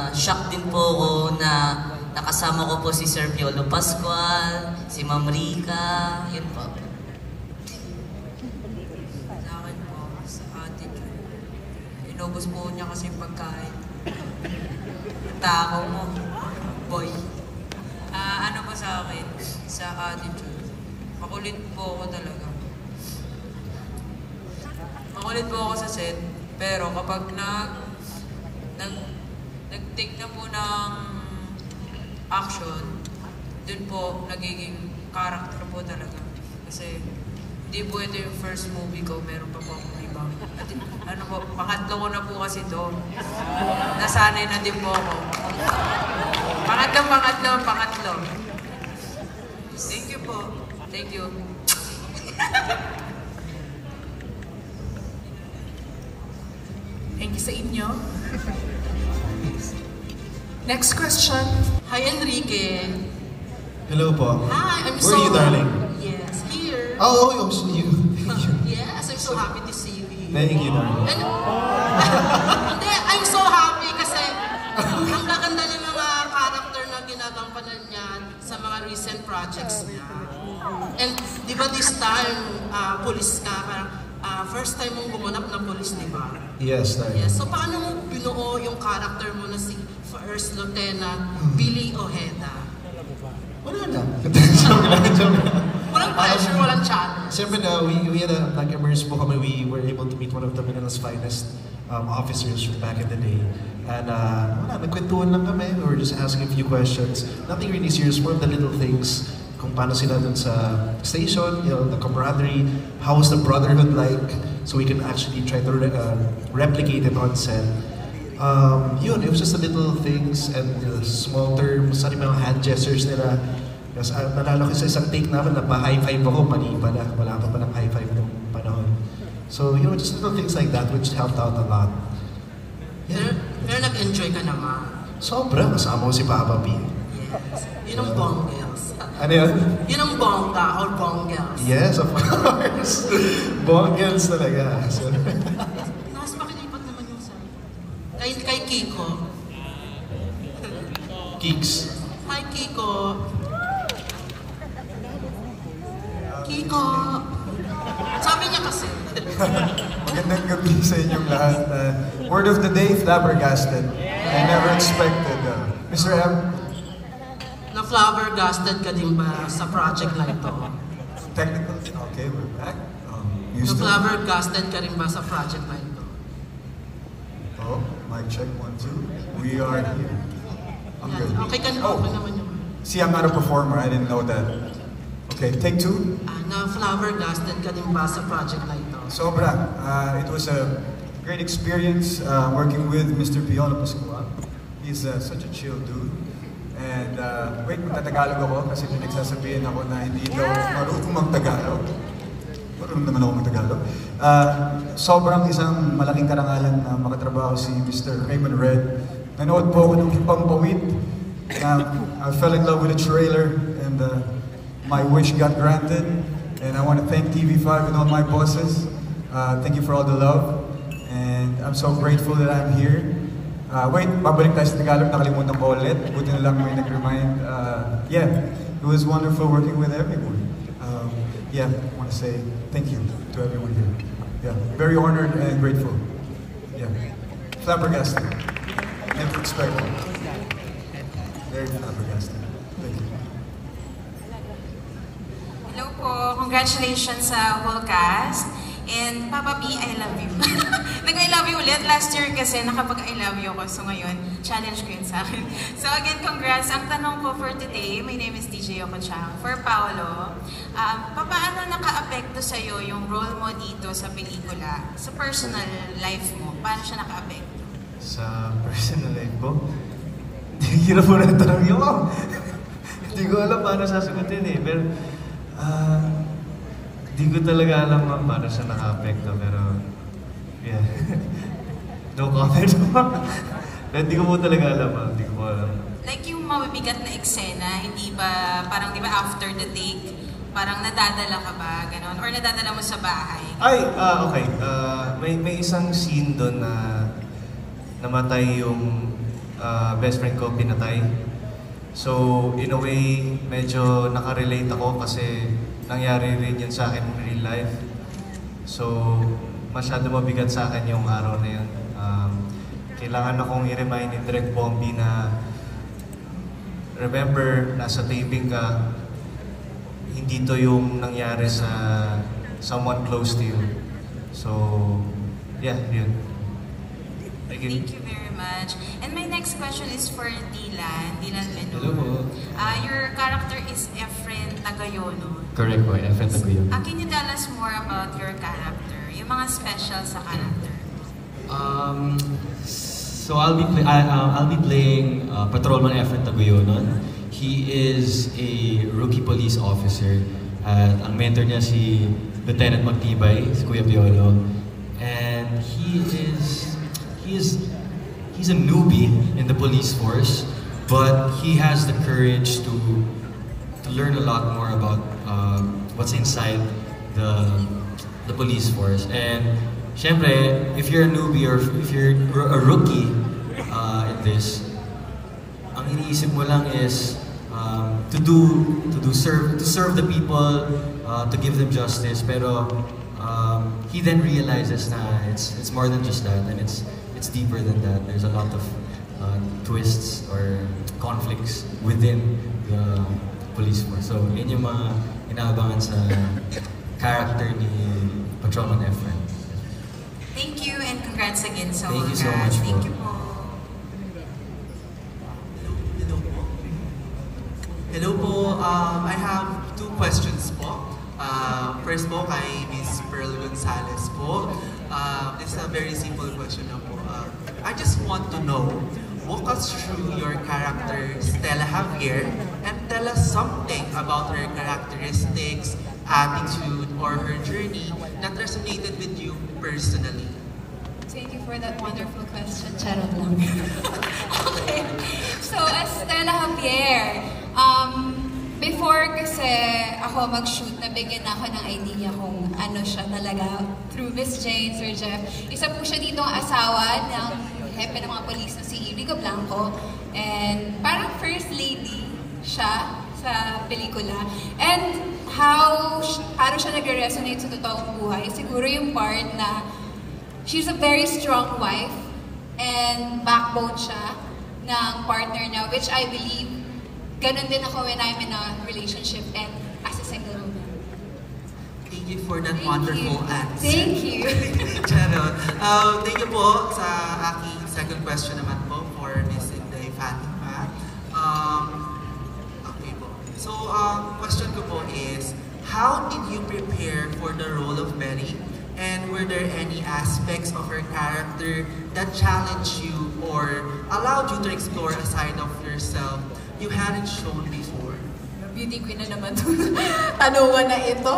shock din po ako na nakasama ko po si Sir Piolo Pascual, si Ma'am Rica, yun po. Sa akin po, sa attitude. Inubos po niya kasi yung pagkain. Takaw mo, boy. Ano po sa akin, sa attitude. Makulit po ako talaga. Makulit po ako sa set, pero kapag nag-take na po ng action, dun po nagiging character po talaga. Kasi hindi po ito yung first movie ko, meron pa po akong iba. At ano po, pangatlo ko na po kasi ito. Nasanay na din po ako. Pangatlo. Thank you po. Thank you. Thank you sa inyo. Next question. Hi, Enrique. Hello po. Hi, I'm Where are you, darling? Yes, here. Oh, I'm so you. Yes, I'm so happy to see you. Thank you, darling. Hindi, I'm so happy kasi ang gaganda ng mga character na ginagampanan niya sa mga recent projects niya. And di ba this time, police ka, parang first time mong gumanap na police, di ba? Yes, darling. Yes, so paano mo binuo yung character mo na si First Lieutenant Billy Ojeda? Wala na. Joke lang. Walang pressure, walang challenge. Siyempre na, we had a, immerse po kami, we were able to meet one of the Manila's finest officers from back in the day. And wala, nagkwentuhan lang kami, we were just asking a few questions. Nothing really serious, more of the little things, kung paano sila dun sa station, you know, the camaraderie, how was the brotherhood like, so we can actually try to replicate it on set. Yun, it was just the little things and the small terms, ano yung mga hand gestures nila. Kasi nalala ko sa isang take namin na pa-high five ako, mali pala, wala pa palang high five nung panahon. So, you know, just little things like that which helped out a lot. Yeah. Pero nag-enjoy ka naman. Sobra, kasama ko si Papa P. Yes. Yun ang bonggels. Ano yun? Yun ang bongga or bonggels. Yes, of course. Bonggels talaga. So, Mas makilipat naman yung sa... Kay Kiko. Geeks. Hi, Kiko. Kiko. Sabi niya kasi. Magandang gabi sa inyong lahat. Word of the day, flabbergasted. I never expected. Mr. M? Na-flabbergasted ka din ba sa project na ito? Technical? Okay, we're back. Na-flabbergasted ka rin ba sa project na ito? Oh, mic check, 1, 2. We are here. I'm good. Okay ka naman yun. See, I'm not a performer. I didn't know that. Okay, take 2. Na-flabbergasted ka din ba sa project na ito? Sobra. It was a great experience working with Mr. Piolo Pascual. He's such a chill dude. And wait, magtatagalog ako kasi pinagsasabihin ako na hindi daw marunong magtagalog. Marunong naman ako magtagalog. Sobrang isang malaking karangalan na makatrabaho si Mr. Raymond Red. Nanood po ako ng Pampawid. I fell in love with the trailer and my wish got granted. And I want to thank TV5 and all my bosses. Thank you for all the love. And I'm so grateful that I'm here. Wait, babalik tayo sa Tagalog, nakalimutan ko ulit. Buti na lang may nag-remind. Yeah, it was wonderful working with everyone. Yeah, I want to say thank you to everyone here. Yeah, very honored and grateful. Yeah, flabbergasted. Never expected. Very flabbergasted. Thank you. Hello po, congratulations sa whole cast. And Papa B, I love you. Nag-I love you ulit. Last year kasi nakapag-I love you ako. So ngayon, challenge ko yun sa akin. So again, congrats. Ang tanong ko for today, my name is DJ Yoko Chang. For Paolo, paano naka-apekto sa'yo yung role mo dito sa pelikula? Sa personal life mo, paano siya naka-apekto? Sa personal life ko? Hirap mo na tanong yun. Hindi ko alam paano sasagutin eh. Pero, hindi ko talaga alam paano siya naka-apekto, pero yeah. No comment. Hindi ko po talaga alam, hindi ko po alam. Like yung mabibigat na eksena, hindi ba, parang di ba after the take, parang nadadala ka ba, ganon? Or nadadala mo sa bahay? Ay, okay. May isang scene doon na namatay yung best friend ko, pinatay. So, in a way, medyo nakarelate ako kasi nangyari rin yun sa akin in real life. So, masyado mabigat sa akin yung araw na yun. Kailangan akong i-remind ni Direk Bombi na remember, nasa taping ka, hindi to yung nangyari sa someone close to you. So, yeah, yun. Thank you very much. And my next question is for Dylan Menor. Hello po. Your character is Efren Tagayono. Correct po, Efren Tagayono. Can you tell us more about your character? Yung mga special sa character? So I'll be playing Patrolman Efren Tagayono. He is a rookie police officer. At ang mentor niya si Lieutenant Magtibay, si Kuya Piolo. And he's a newbie in the police force, but he has the courage to learn a lot more about what's inside the police force. And syempre, if you're a newbie or if you're a rookie in this, ang iniisip mo lang is to serve the people, to give them justice. Pero he then realizes na it's more than just that, and it's deeper than that. There's a lot of twists or conflicts within the police force. So yun yung mga inaabangan sa character ni Patrolman Efren. Thank you and congrats again sa Thank you so much po. Thank you po. Hello po. I have two questions po. First po kay Miss Pearl Gonzalez po. This is a very simple question na po. I just want to know, walk us through your character Stella Javier and tell us something about her characteristics, attitude, or her journey that resonated with you personally. Thank you for that wonderful question. Charot lang. Okay. So, as Stella Javier, before kasi ako mag-shoot, nabigyan ako ng idea kung ano siya talaga through Miss Jane, Sir Jeff. Isa po siya dito ang asawa ng hepe ng mga polis na si Rico Blanco. And parang first lady siya sa pelikula. And paano siya nagre-resonate sa totoong buhay? Siguro yung part na she's a very strong wife and backbone siya ng partner niya, which I believe ganun din ako when I'm in a relationship and as a single woman. Thank you for that wonderful answer. Thank you. Charot. Thank you po sa aking second question naman po for Miss Inday Fatima. Okay po. So, question ko po is, how did you prepare for the role of Betty? And were there any aspects of her character that challenged you or allowed you to explore a side of yourself you hadn't shown before? Beauty queen na naman itong tanungan na ito.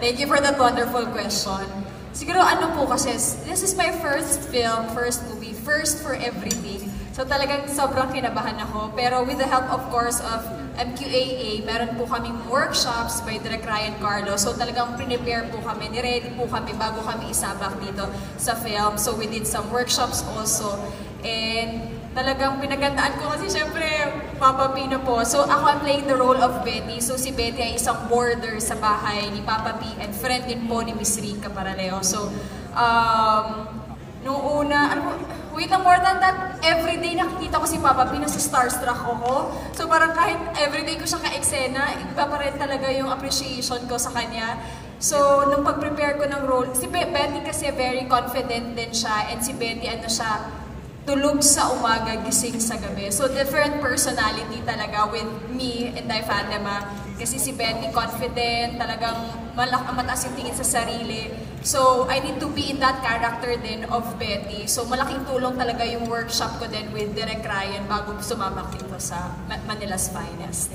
Thank you for that wonderful question. Siguro ano po kasi, this is my first film, first movie, first for everything. So talagang sobrang kinabahan ako. Pero with the help of course of MQAA, meron po kaming workshops by Direk Ryan Carlo. So talagang prepare po kami, niready po kami bago kami isabak dito sa film. So we did some workshops also. And talagang pinagandaan ko kasi syempre Papa P na po. So ako I'm playing the role of Betty. So si Betty ay isang boarder sa bahay ni Papa P and friend din po ni Miss Rica Paraleo. So nung una, wait lang, more than that, everyday nakikita ko si Papa P, nasa starstruck ako. So parang kahit everyday ko siya ka-eksena, iba pa rin talaga yung appreciation ko sa kanya. So nung pag-prepare ko ng role, si Betty kasi very confident din siya, and si Betty ano siya, tulog sa umaga, gising sa gabi. So different personality talaga with me and Fatima. Kasi si Betty confident, talagang mataas yung tingin sa sarili. So I need to be in that character din of Betty. So malaking tulong talaga yung workshop ko din with Direk Ryan bago sumabak dito sa Manila's Finest.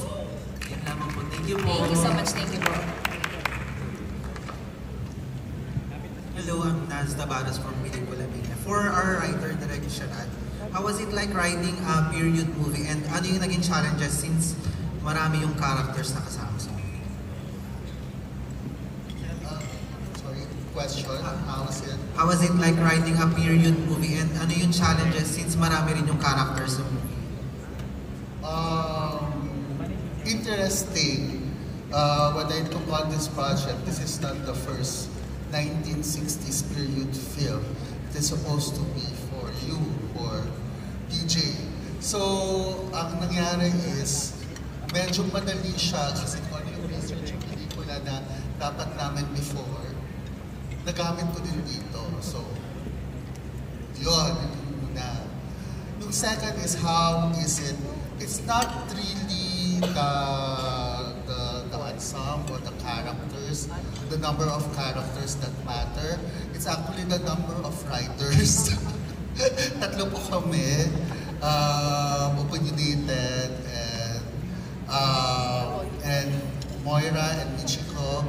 Yan naman po. Thank you po. Thank you so much. Thank you po. Hello, I'm Naz Tabadas from Pelikula Media. For our writer, Direk Sharad, how was it like writing a period movie? And ano yung naging challenges since marami yung characters na kasama sa movie? Sorry, question, how was it? How was it like writing a period movie? And ano yung challenges since marami rin yung characters sa movie? Interesting. When I took on this project, this is not the first 1960s period film. It is supposed to be for you, for DJ. So, ang nangyari is, medyo madali siya kasi kung ano yung research yung pelikula na dapat namin before, nagamit ko din dito. So, yun, yung una. Yung second is, how is it? It's not really the ensemble or the characters, the number of characters that matter. It's actually the number of writers. Tatlo po kami, opinionated, and Moira and Michiko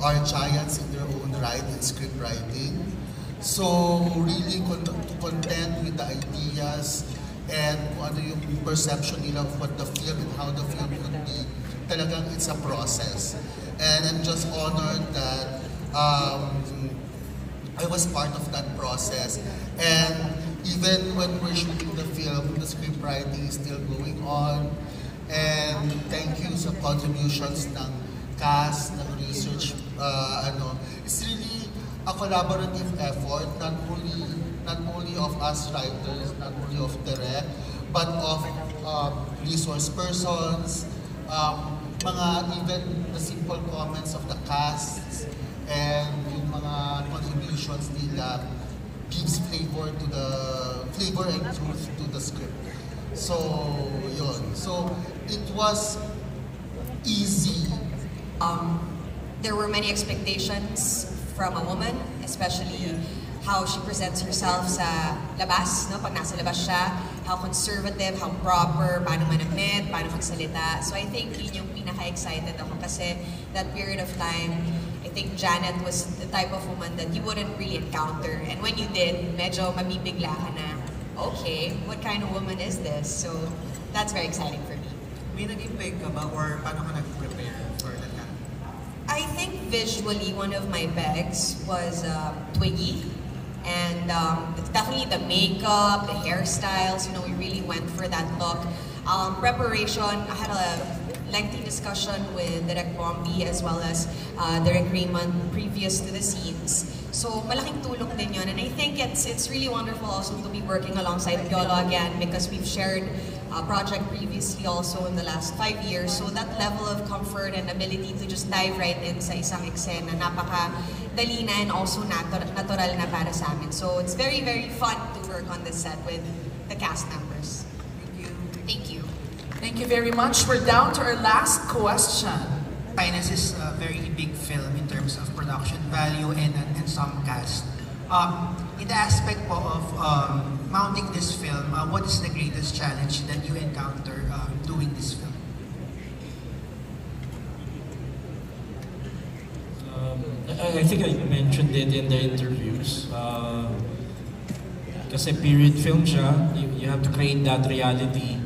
are giants in their own right in script writing. So really to contend with the ideas and kung ano yung perception nila of what the film and how the film would be, talagang it's a process. And I'm just honored that I was part of that process. And even when we're shooting the film, the script writing is still going on. And thank you sa contributions ng cast, ng research, it's really a collaborative effort, not only of us writers, not only of Direk, but of resource persons, even the simple comments of the cast, and yung mga contributions nila gives flavor and truth to the script. So, yun. So, it was easy. There were many expectations from a woman, especially how she presents herself sa labas, no? Pag nasa labas siya, how conservative, how proper, paano manamit, paano magsalita. So I think yun yung pinaka-excited ako kasi that period of time, I think Janet was the type of woman that you wouldn't really encounter. And when you did, medyo mabibigla ka na, okay, what kind of woman is this? So that's very exciting for me. May naging peg ka ba or paano ka nag-prepare for that? I think visually, one of my pegs was Twiggy. And definitely the makeup, the hairstyles, you know, we really went for that look. Preparation, I had a lengthy discussion with Direk Bombi as well as Direk Raymond previous to the scenes. So malaking tulong din yun. And I think it's really wonderful also to be working alongside Piolo again because we've shared a project previously also in the last 5 years. So that level of comfort and ability to just dive right in sa isang eksena, napaka-dali na and also natural na para sa amin. So it's very, very fun to work on this set with the cast members. Thank you. Thank you. Thank you very much. We're down to our last question. Finance is a very big film in terms of production value and some cast. In the aspect po of mounting this film, what is the greatest challenge that you encounter doing this film? I think I mentioned it in the interviews. Kasi period film siya, you have to create that reality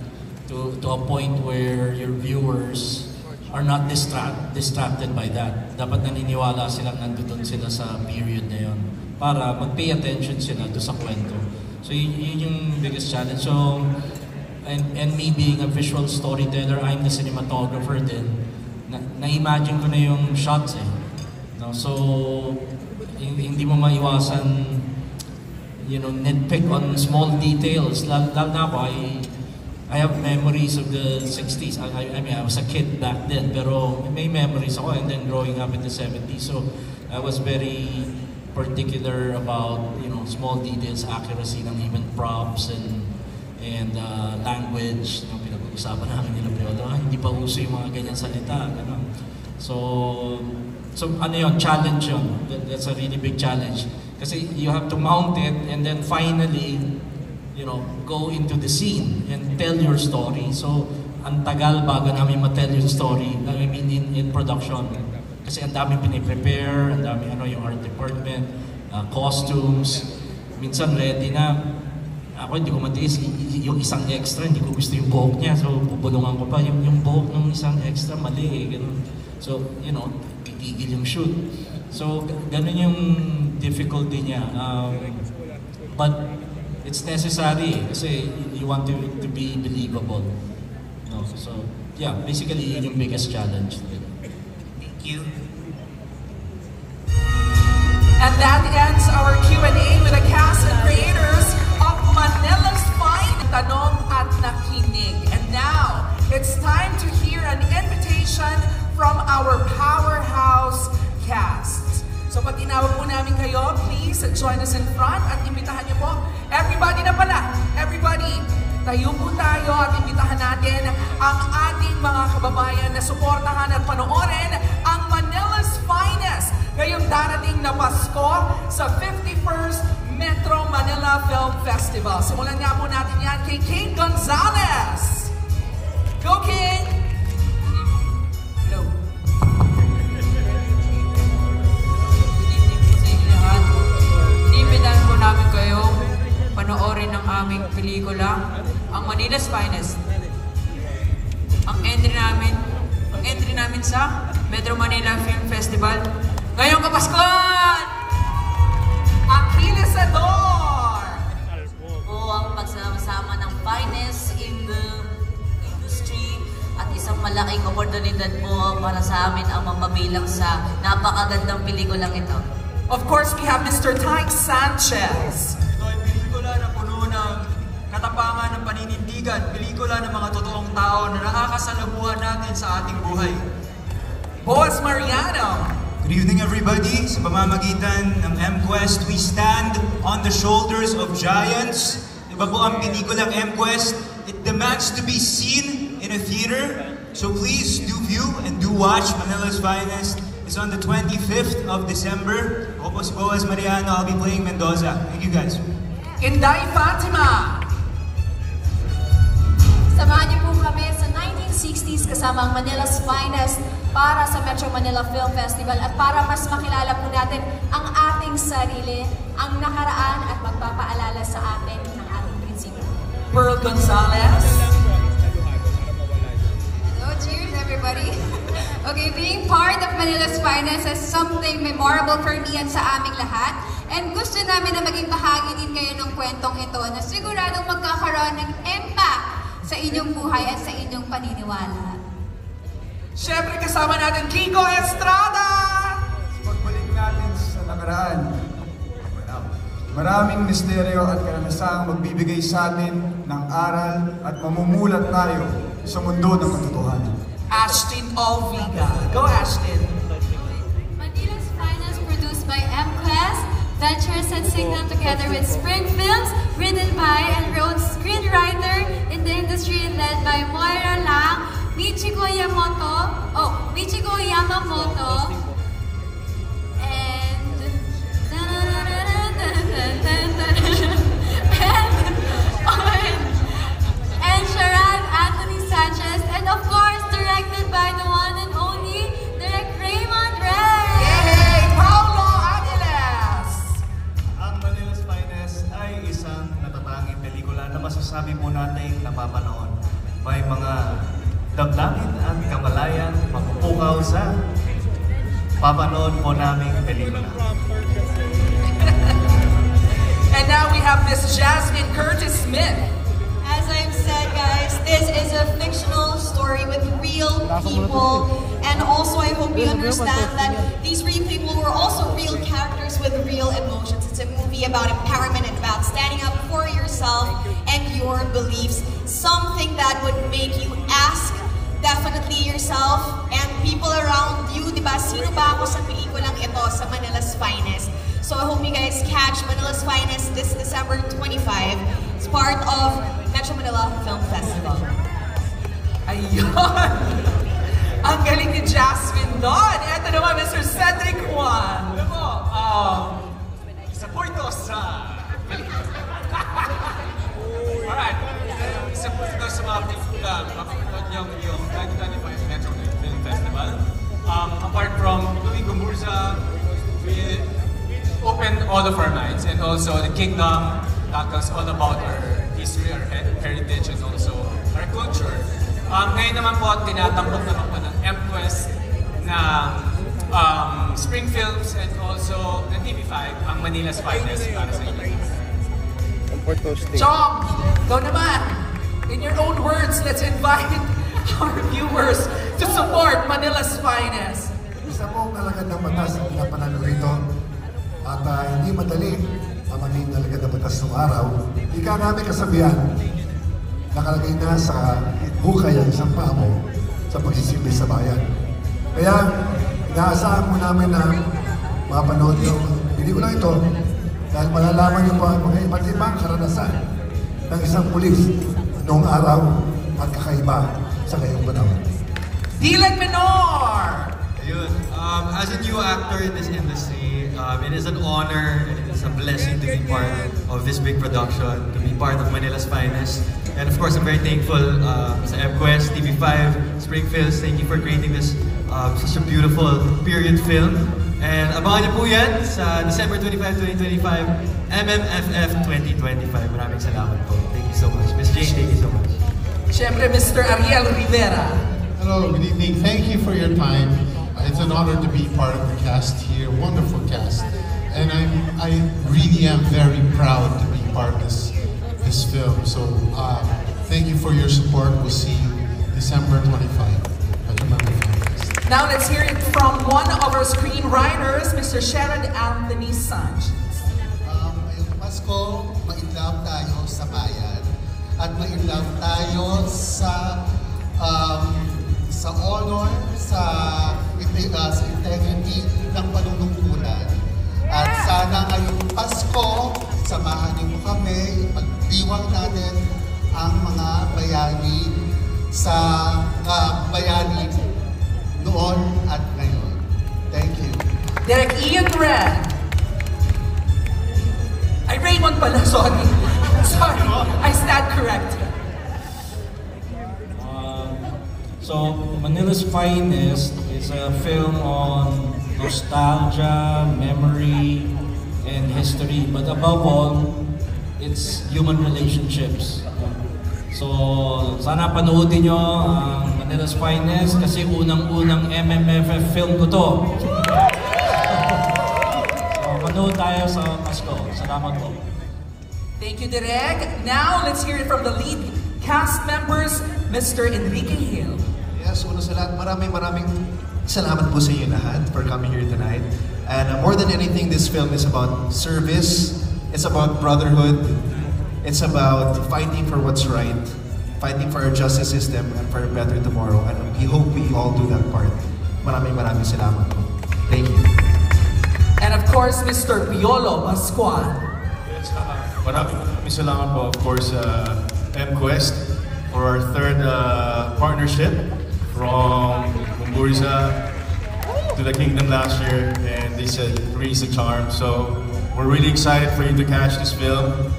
to a point where your viewers are not distracted by that. Dapat naniniwala silang nandun sila sa period na yun para mag-pay attention sila to sa kwento. So yun yung biggest challenge. So, and me being a visual storyteller, I'm the cinematographer din. Na-imagine ko na yung shots eh. No? So, hindi mo maiwasan, you know, nitpick on small details. Lalo na ako, I have memories of the 60s. I mean, I was a kid back then, pero may memories ako, and then growing up in the 70s. So, I was very particular about, you know, small details, accuracy ng even props and language. You know, pinag-uusapan namin nila Piolo, hindi pa uso yung mga ganyan salita. Ano? So ano yun, challenge yun. That's a really big challenge. Kasi you have to mount it and then finally, you know, go into the scene and tell your story. So, ang tagal bago namin ma-tell yung story, I mean, in production. Kasi ang dami piniprepare, ang dami yung art department, costumes. Minsan ready na, Ako hindi ko matiis, yung isang extra, hindi ko gusto yung buhok niya. So, bubulungan ko pa yung buhok ng isang extra, mali ganun. So, you know, titigil yung shoot. So, ganun yung difficulty niya. But it's necessary kasi you want to be believable. No? So, yeah, basically yun yung biggest challenge. Thank you. And that ends our Q&A with the cast and creators of Manila's Finest, Tanong at Nakinig. And now, it's time to hear an invitation from our powerhouse cast. So pag tinawag po namin kayo, please join us in front at imbitahan niyo po. Everybody na pala, everybody, tayo po tayo at imbitahan natin ang ating mga kababayan na suportahan at panoorin ang Manila's Finest ngayong darating na Pasko sa 51st Metro Manila Film Festival. Simulan nga po natin yan kay King Gonzalez. Go, King! Hello. Inimbitahan po namin kayo panoorin ang aming pelikula, ang Manila's Finest. Ang entry namin sa Metro Manila Film Festival ngayong Kapaskuhan! Aquiles Ador! Po ang pagsama-sama ng finest in the industry at isang malaking oportunidad po para sa amin ang mapabilang sa napakagandang pelikulang ito. Of course, we have Mr. Tyke Sanchez. Ito ay pelikula na puno ng katapangan ng paninindigan, pelikula ng mga totoong tao na nakakasalamuhan natin sa ating buhay. Boaz Mariano. Good evening, everybody. Sa pamamagitan ng MQuest, we stand on the shoulders of giants. Iba po ang pelikulang MQuest. It demands to be seen in a theater. So please do view and do watch Manila's Finest. It's on the 25th of December. Ako po si Boaz Mariano. I'll be playing Mendoza. Thank you, guys. Inday Fatima. Samahan niyo po kami sa 1960s kasama ang Manila's Finest para sa Metro Manila Film Festival at para mas makilala po natin ang ating sarili, ang nakaraan at magpapaalala sa atin ng ating prinsipyo. Pearl Gonzalez. Hello, cheers everybody. Okay, being part of Manila's Finest is something memorable for me at sa aming lahat. And gusto namin na maging bahagi din kayo ng kwentong ito na siguradong magkakaroon ng impact sa inyong buhay at sa inyong paniniwala. Siyempre kasama natin Kiko Estrada! Pagbalik natin sa nakaraan, maraming misteryo at karanasang magbibigay sa atin ng aral at mamumulat tayo sa mundo ng katotohanan. Ashton Olviga. Go, Ashton! Manila's Finest produced by MQuest, ventures and signal together with Spring Films, written by and wrote screenwriter in the industry led by Moira Lang, Michiko Yamamoto, and Sharon Anthony Sanchez, and of course directed by the one and only Direct Raymond Reyes. Yay! Paulo Aguiles! Ang Manila's Finest ay isang natatanging pelikula na masasabi po natin napapanood. May mga damdamin at kamalayan mapupukaw sa papanood po naming pelikula. And now we have Miss Jasmine Curtis Smith. As I've said, guys, this is a fictional story with real people. And also, I hope you understand that these real people were also real characters with real emotions. It's a movie about empowerment and about standing up for yourself and your beliefs. Something that would make you ask definitely yourself and people around you, di ba? Sino ba ako sa pelikulang ito sa Manila's Finest? So I hope you guys catch Manila's Finest this December 25. It's part of Metro Manila Film Festival. Ayun! Ang galing ni Jasmine doon! Ito naman, Mr. Cedric Juan. Alam mo, isa po ito sa pelikula. Alright, isa po ito sa mga pelikula. Mapapanood niyo yung 2025 Metro Film Festival. Apart from Louis Gumburza, we opened all of our minds, and also the Kingdom tackles all about our history, our heritage, and also our culture. Ngayon naman po, tinatampok naman po ng MQuest ng Spring Films and also ng TV5 ang Manila's Finest para sa inyo. Chong, ikaw naman. In your own words, let's invite our viewers to support Manila's Finest. Isa pong alagad ng batas ang pinapanalo rito at hindi madali ang maging alagad ng batas ng araw. Ika namin kasabihan, nakalagay na sa hukay ang isang pamo sa pagsisilbi sa bayan. Kaya inaasahan mo namin na mapanood yung pelikula ito dahil malalaman niyo po ang mga iba't ibang karanasan ng isang pulis noong araw at kakaiba sa ngayong panahon. Dylan Menor! Ayun, as a new actor in this industry, it is an honor and it is a blessing to be part of this big production, to be part of Manila's Finest. And of course, I'm very thankful sa MQuest, TV5, Spring Films. Thank you for creating this such a beautiful period film. And abangan niyo po yan sa December 25, 2025, MMFF 2025. Maraming salamat po. Thank you so much. Ms. Jane, thank you so much. Siyempre, Mr. Ariel Rivera. Hello, good evening. Thank you for your time. It's an honor to be part of the cast here. Wonderful cast. And I really am very proud to be part of this film. So thank you for your support. We'll see you December 25. Now let's hear it from one of our screenwriters, Mr. Sharon Anthony Sanchez. Ngayong Pasko, ma-inlove tayo sa bayan at ma-inlove tayo sa honor, sa integrity ng panunungkulan. At sana ngayong Pasko, samahan niyo kami, pagdiwang natin ang mga bayani sa bayani noon at ngayon. Thank you. Derek Ian Red. Ay, Raymond pala, sorry. Sorry, I stand corrected. So, Manila's Finest is a film on nostalgia, memory, and history. But above all, it's human relationships. So, sana panoodin nyo ang Manila's Finest kasi unang-unang MMFF film ko to. So, manood tayo sa Pasko. Salamat po. Thank you, Derek. Now, let's hear it from the lead cast members, Mr. Enrique Hill. Yes, una sa lahat, maraming salamat po sa inyo lahat for coming here tonight. And more than anything, this film is about service, it's about brotherhood, it's about fighting for what's right, fighting for our justice system and for a better tomorrow. And we hope we all do that part. Maraming salamat po. Thank you. And of course, Mr. Piolo Pascual. Yes, maraming salamat po, of course, MQuest for our third partnership from Kumburisa to the Kingdom last year, and they said raise the charm. So we're really excited for you to catch this film.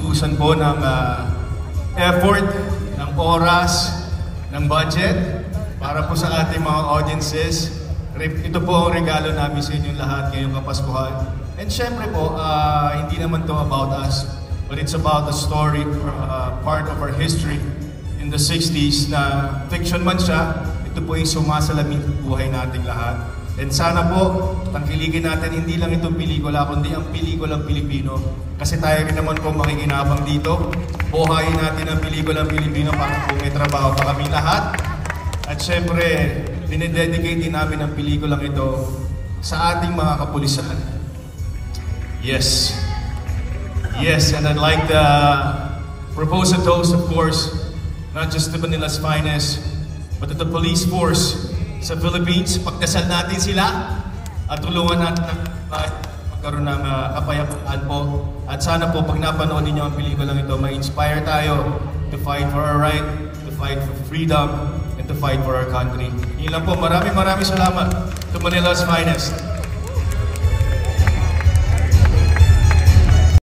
Usan po ng effort, ng oras, ng budget para po sa ating mga audiences. Ito po ang regalo namin sa inyong lahat ngayong Kapaskuhan. And syempre po, hindi naman to about us, but it's about the story, part of our history in the 60s na fiction man siya. Ito po yung sumasalamin sa buhay nating lahat. And sana po, tangkiligin natin hindi lang itong pelikula, kundi ang pelikulang Pilipino. Kasi tayo rin naman po makikinabang dito. Buhayin natin ang pelikulang Pilipino para po may trabaho pa kami lahat. At syempre, dinededicate din namin ang pelikulang ito sa ating mga kapulisan. Yes. Yes, and I'd like to propose a toast, of course, not just to Manila's Finest, but to the police force sa Philippines. Pagdasal natin sila at tulungan natin magkaroon ng kapayapaan po. At sana po pag napanood niyo ang pelikulang ito, ma-inspire tayo to fight for our right, to fight for freedom, and to fight for our country. Yun lang po. Maraming salamat to Manila's Finest.